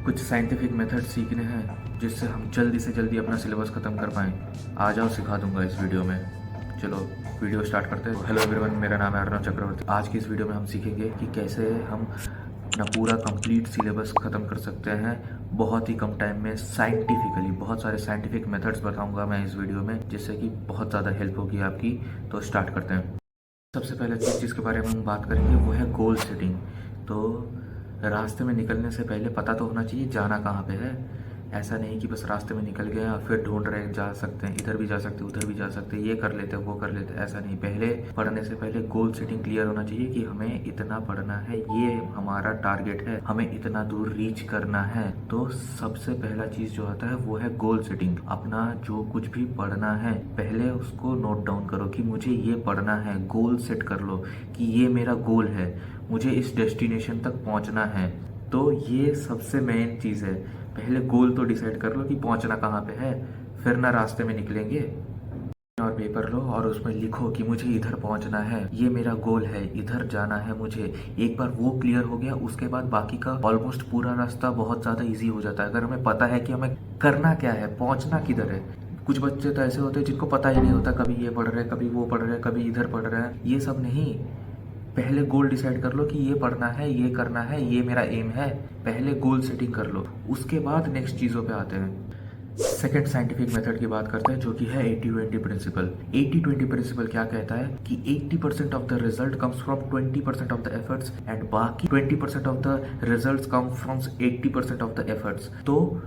कुछ scientific method सीखने हैं जिससे हम जल्दी से जल्दी अपना सिलेबस ख़त्म कर पाएँ। आ जाओ सिखा दूंगा इस वीडियो में। चलो वीडियो स्टार्ट करते हैं। हेलो एवरीवन, मेरा नाम है अर्णव चक्रवर्ती। आज की इस वीडियो में हम सीखेंगे कि कैसे हम अपना पूरा कंप्लीट सिलेबस ख़त्म कर सकते हैं बहुत ही कम टाइम में साइंटिफिकली। बहुत सारे साइंटिफिक मेथड्स बताऊंगा मैं इस वीडियो में, जिससे कि बहुत ज़्यादा हेल्प होगी आपकी। तो स्टार्ट करते हैं। सबसे पहले जिसके बारे में हम बात करेंगे वो है गोल सेटिंग। तो रास्ते में निकलने से पहले पता तो होना चाहिए जाना कहाँ पे है। ऐसा नहीं कि बस रास्ते में निकल गए और फिर ढूंढ रहे जा सकते हैं, इधर भी जा सकते हैं उधर भी जा सकते हैं, ये कर लेते हैं वो कर लेते हैं। ऐसा नहीं, पहले पढ़ने से पहले गोल सेटिंग क्लियर होना चाहिए कि हमें इतना पढ़ना है, ये हमारा टारगेट है, हमें इतना दूर रीच करना है। तो सबसे पहला चीज़ जो आता है वो है गोल सेटिंग। अपना जो कुछ भी पढ़ना है पहले उसको नोट डाउन करो कि मुझे ये पढ़ना है। गोल सेट कर लो कि ये मेरा गोल है, मुझे इस डेस्टिनेशन तक पहुंचना है। तो ये सबसे मेन चीज़ है। पहले गोल तो डिसाइड कर लो कि पहुंचना कहाँ पे है, फिर ना रास्ते में निकलेंगे। और पेपर लो और उसमें लिखो कि मुझे इधर पहुंचना है, ये मेरा गोल है, इधर जाना है मुझे। एक बार वो क्लियर हो गया, उसके बाद बाकी का ऑलमोस्ट पूरा रास्ता बहुत ज़्यादा इजी हो जाता है। अगर हमें पता है कि हमें करना क्या है, पहुंचना किधर है। कुछ बच्चे तो ऐसे होते हैं जिनको पता ही नहीं होता, कभी ये पढ़ रहे हैं, कभी वो पढ़ रहे हैं, कभी इधर पढ़ रहे हैं। ये सब नहीं, पहले गोल डिसाइड कर लो कि ये पढ़ना है, ये करना है, ये मेरा एम है। पहले गोल सेटिंग कर लो, उसके बाद नेक्स्ट चीज़ों पे आते हैं। सेकेंड साइंटिफिक मेथड की बात करते हैं जो कि है 80-20 प्रिंसिपल। 80-20 प्रिंसिपल क्या कहता है कि 80% of the result comes from 20% of the efforts and बाकी 20% of the result come from 80% of the efforts. तो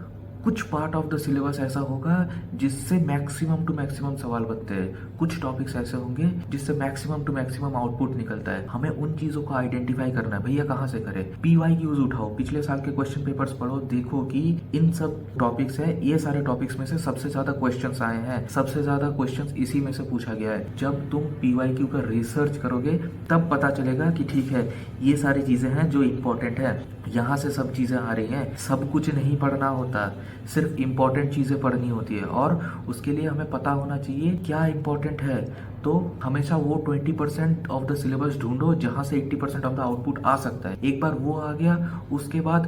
कुछ पार्ट ऑफ द सिलेबस ऐसा होगा जिससे मैक्सिमम टू मैक्सिमम सवाल बनते हैं, कुछ टॉपिक्स ऐसे होंगे जिससे मैक्सिमम टू मैक्सिमम आउटपुट निकलता है। हमें उन चीज़ों को आइडेंटिफाई करना है। भैया कहाँ से करें? PYQs उठाओ, पिछले साल के क्वेश्चन पेपर्स पढ़ो, देखो कि इन सब टॉपिक्स है, ये सारे टॉपिक्स में से सबसे ज़्यादा क्वेश्चन आए हैं, सबसे ज़्यादा क्वेश्चन इसी में से पूछा गया है। जब तुम PYQ का रिसर्च करोगे तब पता चलेगा कि ठीक है, ये सारी चीज़ें हैं जो इम्पोर्टेंट है, यहाँ से सब चीज़ें आ रही हैं। सब कुछ नहीं पढ़ना होता, सिर्फ इम्पॉर्टेंट चीज़ें पढ़नी होती है, और उसके लिए हमें पता होना चाहिए क्या इम्पॉर्टेंट है। तो हमेशा वो 20% ऑफ द सिलेबस ढूंढो जहाँ से 80% ऑफ द आउटपुट आ सकता है। एक बार वो आ गया, उसके बाद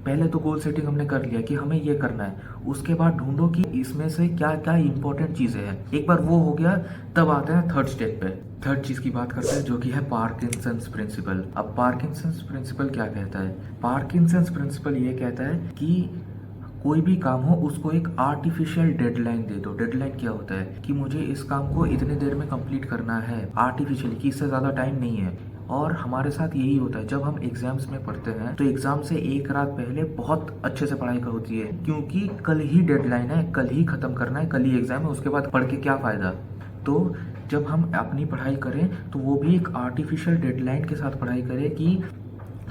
पहले तो गोल सेटिंग हमने कर लिया कि हमें ये करना है, उसके बाद ढूंढो कि इसमें से क्या क्या इंपॉर्टेंट चीज़ें हैं। एक बार वो हो गया, तब आते हैं थर्ड स्टेप पे। थर्ड चीज़ की बात करते हैं जो कि है पार्किंसंस प्रिंसिपल। अब पार्किंसंस प्रिंसिपल क्या कहता है? पार्किंसंस प्रिंसिपल ये कहता है कि कोई भी काम हो उसको एक आर्टिफिशियल डेडलाइन दे दो। डेडलाइन क्या होता है कि मुझे इस काम को इतने देर में कंप्लीट करना है, आर्टिफिशियल, कि इससे ज़्यादा टाइम नहीं है। और हमारे साथ यही होता है, जब हम एग्जाम्स में पढ़ते हैं तो एग्जाम से एक रात पहले बहुत अच्छे से पढ़ाई होती है, क्योंकि कल ही डेडलाइन है, कल ही खत्म करना है, कल ही एग्जाम है, उसके बाद पढ़ के क्या फ़ायदा। तो जब हम अपनी पढ़ाई करें तो वो भी एक आर्टिफिशियल डेडलाइन के साथ पढ़ाई करें कि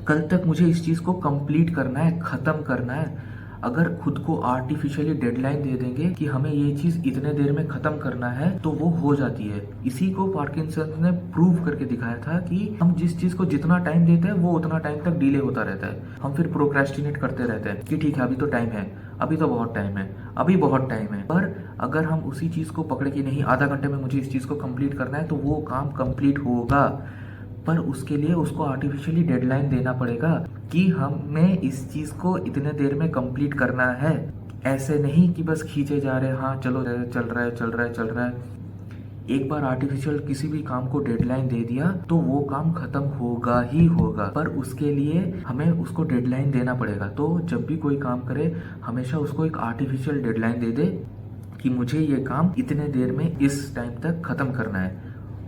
कल तक मुझे इस चीज़ को कंप्लीट करना है, ख़त्म करना है। अगर खुद को आर्टिफिशियली डेडलाइन दे देंगे कि हमें ये चीज़ इतने देर में ख़त्म करना है, तो वो हो जाती है। इसी को पार्किंसन ने प्रूव करके दिखाया था कि हम जिस चीज़ को जितना टाइम देते हैं वो उतना टाइम तक डिले होता रहता है। हम फिर प्रोक्रेस्टिनेट करते रहते हैं कि ठीक है, अभी तो टाइम है, अभी तो बहुत टाइम है, अभी बहुत टाइम है। पर अगर हम उसी चीज़ को पकड़े कि नहीं, आधा घंटे में मुझे इस चीज़ को कंप्लीट करना है, तो वो काम कंप्लीट होगा। पर उसके लिए उसको आर्टिफिशियली डेडलाइन देना पड़ेगा कि हमें इस चीज़ को इतने देर में कंप्लीट करना है। ऐसे नहीं कि बस खींचे जा रहे, हाँ चलो चल रहा है चल रहा है चल रहा है। एक बार आर्टिफिशियल किसी भी काम को डेडलाइन दे दिया तो वो काम खत्म होगा ही होगा, पर उसके लिए हमें उसको डेडलाइन देना पड़ेगा। तो जब भी कोई काम करे हमेशा उसको एक आर्टिफिशियल डेडलाइन दे दे कि मुझे ये काम इतने देर में इस टाइम तक खत्म करना है,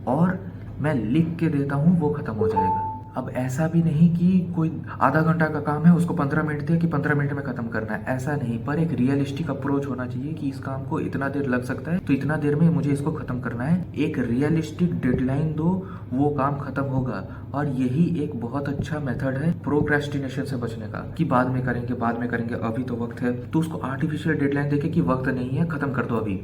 और मैं लिख के देता हूँ, वो खत्म हो जाएगा। अब ऐसा भी नहीं कि कोई आधा घंटा का काम है उसको 15 मिनट दे कि 15 मिनट में खत्म करना है, ऐसा नहीं। पर एक रियलिस्टिक अप्रोच होना चाहिए कि इस काम को इतना देर लग सकता है तो इतना देर में मुझे इसको खत्म करना है। एक रियलिस्टिक डेडलाइन दो, वो काम खत्म होगा। और यही एक बहुत अच्छा मेथड है प्रोक्रेस्टिनेशन से बचने का, कि बाद में करेंगे बाद में करेंगे, अभी तो वक्त है। तो उसको आर्टिफिशियल डेडलाइन देके कि वक्त नहीं है, खत्म कर दो अभी।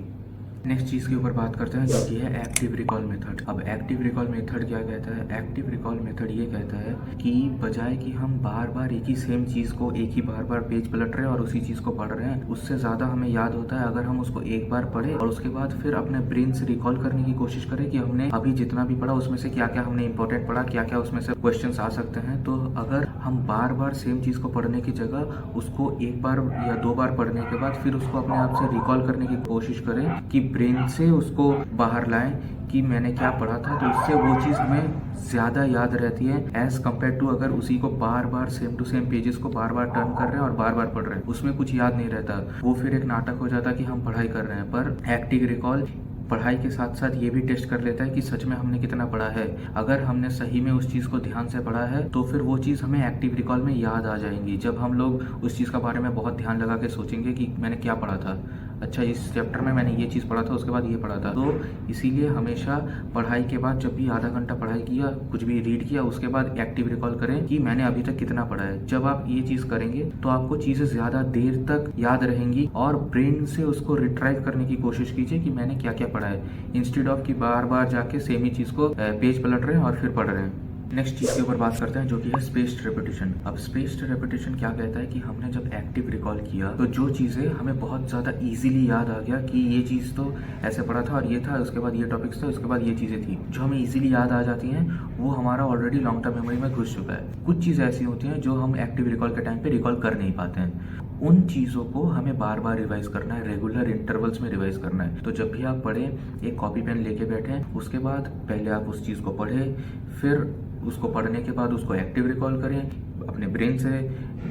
नेक्स्ट चीज़ के ऊपर बात करते हैं जो कि है एक्टिव रिकॉल मेथड। अब एक्टिव रिकॉल मेथड क्या कहता है? एक्टिव रिकॉल मेथड ये कहता है कि बजाय कि हम बार बार एक ही सेम चीज़ को एक ही बार पेज पलट रहे हैं और उसी चीज़ को पढ़ रहे हैं, उससे ज़्यादा हमें याद होता है अगर हम उसको एक बार पढ़े और उसके बाद फिर अपने ब्रेन से रिकॉल करने की कोशिश करें कि हमने अभी जितना भी पढ़ा उसमें से क्या क्या हमने इंपॉर्टेंट पढ़ा, क्या क्या उसमें से क्वेश्चंस आ सकते हैं। तो अगर हम बार बार सेम चीज़ को पढ़ने की जगह उसको एक बार या दो बार पढ़ने के बाद फिर उसको अपने आप से रिकॉल करने की कोशिश करें कि ब्रेन से उसको बाहर लाएं कि मैंने क्या पढ़ा था, तो इससे वो चीज़ हमें ज़्यादा याद रहती है एज़ कम्पेयर टू अगर उसी को बार बार सेम टू सेम पेजेस को बार बार टर्न कर रहे हैं और बार बार पढ़ रहे हैं। उसमें कुछ याद नहीं रहता, वो फिर एक नाटक हो जाता कि हम पढ़ाई कर रहे हैं। पर एक्टिव रिकॉल पढ़ाई के साथ साथ ये भी टेस्ट कर लेता है कि सच में हमने कितना पढ़ा है। अगर हमने सही में उस चीज़ को ध्यान से पढ़ा है तो फिर वो चीज़ हमें एक्टिव रिकॉल में याद आ जाएंगी। जब हम लोग उस चीज़ के बारे में बहुत ध्यान लगा के सोचेंगे कि मैंने क्या पढ़ा था, अच्छा इस चैप्टर में मैंने ये चीज़ पढ़ा था, उसके बाद ये पढ़ा था। तो इसीलिए हमेशा पढ़ाई के बाद जब भी आधा घंटा पढ़ाई किया, कुछ भी रीड किया, उसके बाद एक्टिव रिकॉल करें कि मैंने अभी तक कितना पढ़ा है। जब आप ये चीज़ करेंगे तो आपको चीज़ें ज़्यादा देर तक याद रहेंगी और ब्रेन से उसको रिट्राइव करने की कोशिश कीजिए कि मैंने क्या क्या पढ़ा है, इंस्टेड ऑफ कि बार बार जाके सेम ही चीज़ को पेज पलट रहे हैं और फिर पढ़ रहे हैं। नेक्स्ट चीज़ के ऊपर बात करते हैं जो कि है स्पेस्ड रेपिटेशन। अब स्पेस्ड रेपिटेशन क्या कहता है कि हमने जब एक्टिव रिकॉल किया तो जो चीज़ें हमें बहुत ज़्यादा इजीली याद आ गया कि ये चीज़ तो ऐसे पढ़ा था और ये था, उसके बाद ये टॉपिक्स था, उसके बाद ये चीज़ें थी, जो हमें इजीली याद आ जाती हैं, वो हमारा ऑलरेडी लॉन्ग टर्म मेमोरी में घुस चुका है। कुछ चीज़ें ऐसी होती हैं जो हम एक्टिव रिकॉल के टाइम पे रिकॉल कर नहीं पाते हैं, उन चीज़ों को हमें बार बार रिवाइज करना है, रेगुलर इंटरवल्स में रिवाइज करना है। तो जब भी आप पढ़ें, एक कॉपी पेन लेके बैठें, उसके बाद पहले आप उस चीज़ को पढ़ें, फिर उसको पढ़ने के बाद उसको एक्टिव रिकॉल करें, अपने ब्रेन से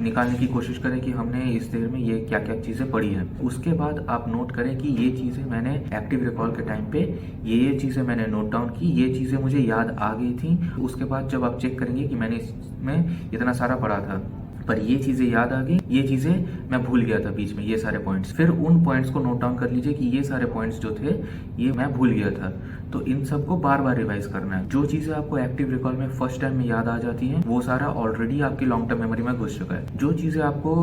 निकालने की कोशिश करें कि हमने इस देर में ये क्या क्या चीज़ें पढ़ी हैं। उसके बाद आप नोट करें कि ये चीज़ें मैंने एक्टिव रिकॉल के टाइम पे ये चीज़ें मैंने नोट डाउन की, ये चीज़ें मुझे याद आ गई थी। उसके बाद जब आप चेक करेंगे कि मैंने इसमें इतना सारा पढ़ा था पर ये चीज़ें याद आ गई, ये चीज़ें मैं भूल गया था बीच में, ये सारे पॉइंट्स, फिर उन पॉइंट्स को नोट डाउन कर लीजिए कि ये सारे पॉइंट्स जो थे ये मैं भूल गया था। तो इन सब को बार बार रिवाइज करना है। जो चीज़ें आपको एक्टिव रिकॉल में फर्स्ट टाइम में याद आ जाती हैं वो सारा ऑलरेडी आपकी लॉन्ग टर्म मेमोरी में घुस चुका है। जो चीज़ें आपको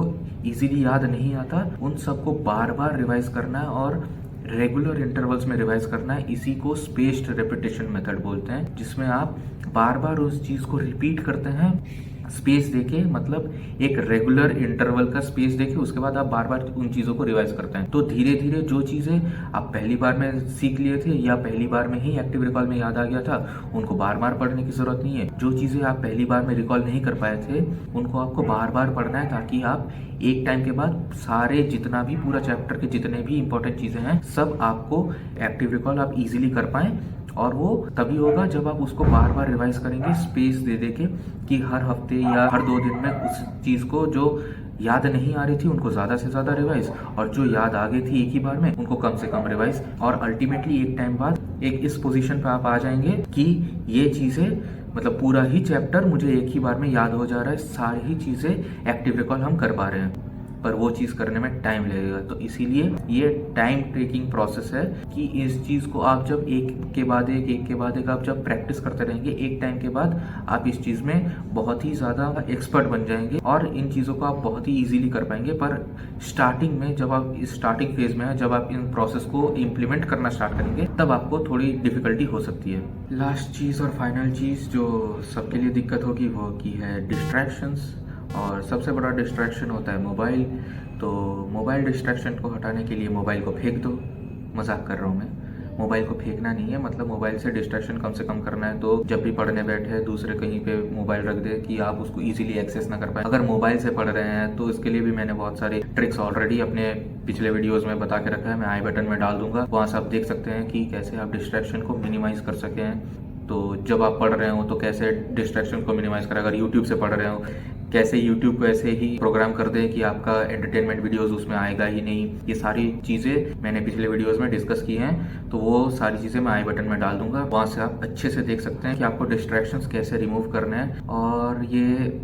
इजीली याद नहीं आता उन सबको बार बार रिवाइज करना है और रेगुलर इंटरवल्स में रिवाइज करना है। इसी को स्पेस्ड रेपिटेशन मेथड बोलते हैं, जिसमें आप बार बार उस चीज़ को रिपीट करते हैं, स्पेस देके, मतलब एक रेगुलर इंटरवल का स्पेस देके, उसके बाद आप बार बार उन चीज़ों को रिवाइज करते हैं। तो धीरे धीरे जो चीज़ें आप पहली बार में सीख लिए थे या पहली बार में ही एक्टिव रिकॉल में याद आ गया था, उनको बार बार पढ़ने की ज़रूरत नहीं है। जो चीज़ें आप पहली बार में रिकॉल नहीं कर पाए थे उनको आपको बार बार पढ़ना है, ताकि आप एक टाइम के बाद सारे जितना भी पूरा चैप्टर के जितने भी इंपॉर्टेंट चीज़ें हैं सब आपको एक्टिव रिकॉल आप इजीली कर पाएँ। और वो तभी होगा जब आप उसको बार बार रिवाइज करेंगे, स्पेस दे दे के, कि हर हफ्ते या हर 2 दिन में उस चीज़ को जो याद नहीं आ रही थी उनको ज़्यादा से ज़्यादा रिवाइज, और जो याद आ गई थी एक ही बार में उनको कम से कम रिवाइज। और अल्टीमेटली एक टाइम बाद एक इस पोजीशन पे आप आ जाएंगे कि ये चीज़ें, मतलब पूरा ही चैप्टर मुझे एक ही बार में याद हो जा रहा है, सारी ही चीज़ें एक्टिव रिकॉल हम कर पा रहे हैं। पर वो चीज़ करने में टाइम लगेगा। तो इसीलिए ये टाइम टेकिंग प्रोसेस है कि इस चीज़ को आप जब एक के बाद एक आप जब प्रैक्टिस करते रहेंगे, एक टाइम के बाद आप इस चीज़ में बहुत ही ज़्यादा एक्सपर्ट बन जाएंगे और इन चीज़ों को आप बहुत ही ईजिली कर पाएंगे। पर स्टार्टिंग में, जब आप इस स्टार्टिंग फेज में हैं, जब आप इन प्रोसेस को इम्प्लीमेंट करना स्टार्ट करेंगे, तब आपको थोड़ी डिफिकल्टी हो सकती है। लास्ट चीज़ और फाइनल चीज़ जो सबके लिए दिक्कत होगी वो की है डिस्ट्रैक्शंस। और सबसे बड़ा डिस्ट्रैक्शन होता है मोबाइल। तो मोबाइल डिस्ट्रैक्शन को हटाने के लिए मोबाइल को फेंक दो। मजाक कर रहा हूँ मैं, मोबाइल को फेंकना नहीं है, मतलब मोबाइल से डिस्ट्रैक्शन कम से कम करना है। तो जब भी पढ़ने बैठे दूसरे कहीं पे मोबाइल रख दे कि आप उसको इजीली एक्सेस ना कर पाए। अगर मोबाइल से पढ़ रहे हैं तो इसके लिए भी मैंने बहुत सारी ट्रिक्स ऑलरेडी अपने पिछले वीडियोस में बता के रखा है, मैं आई बटन में डाल दूंगा, वहाँ से आप देख सकते हैं कि कैसे आप डिस्ट्रैक्शन को मिनिमाइज कर सकें। तो जब आप पढ़ रहे हो तो कैसे डिस्ट्रैक्शन को मिनिमाइज करें, अगर यूट्यूब से पढ़ रहे हो कैसे यूट्यूब को ऐसे ही प्रोग्राम कर दें कि आपका एंटरटेनमेंट वीडियोस उसमें आएगा ही नहीं। ये सारी चीज़ें मैंने पिछले वीडियोस में डिस्कस की हैं, तो वो सारी चीज़ें मैं आई बटन में डाल दूंगा, वहाँ से आप अच्छे से देख सकते हैं कि आपको डिस्ट्रैक्शंस कैसे रिमूव करने हैं। और ये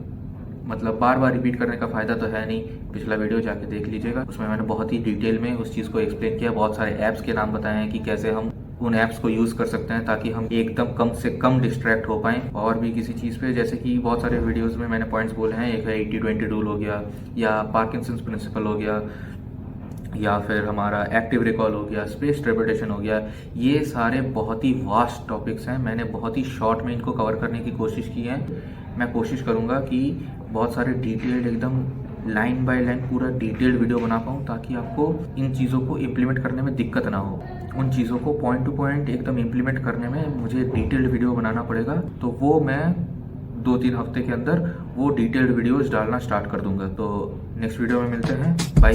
मतलब बार बार रिपीट करने का फ़ायदा तो है नहीं, पिछला वीडियो जाके देख लीजिएगा, उसमें मैंने बहुत ही डिटेल में उस चीज़ को एक्सप्लेन किया, बहुत सारे ऐप्स के नाम बताए हैं कि कैसे हम उन ऐप्स को यूज़ कर सकते हैं ताकि हम एकदम कम से कम डिस्ट्रैक्ट हो पाएँ। और भी किसी चीज़ पे, जैसे कि बहुत सारे वीडियोस में मैंने पॉइंट्स बोले हैं, एक है 80-20 रूल हो गया, या पार्किंसंस प्रिंसिपल हो गया, या फिर हमारा एक्टिव रिकॉल हो गया, स्पेस ट्रेपिटेशन हो गया, ये सारे बहुत ही वास्ट टॉपिक्स हैं। मैंने बहुत ही शॉर्ट में इनको कवर करने की कोशिश की है। मैं कोशिश करूँगा कि बहुत सारे डिटेल्ड, एकदम लाइन बाय लाइन पूरा डिटेल्ड वीडियो बना पाऊँ, ताकि आपको इन चीज़ों को इम्प्लीमेंट करने में दिक्कत ना हो। उन चीज़ों को पॉइंट टू पॉइंट एकदम इम्प्लीमेंट करने में मुझे डिटेल्ड वीडियो बनाना पड़ेगा, तो वो मैं 2-3 हफ्ते के अंदर वो डिटेल्ड वीडियोस डालना स्टार्ट कर दूंगा। तो नेक्स्ट वीडियो में मिलते हैं, बाय।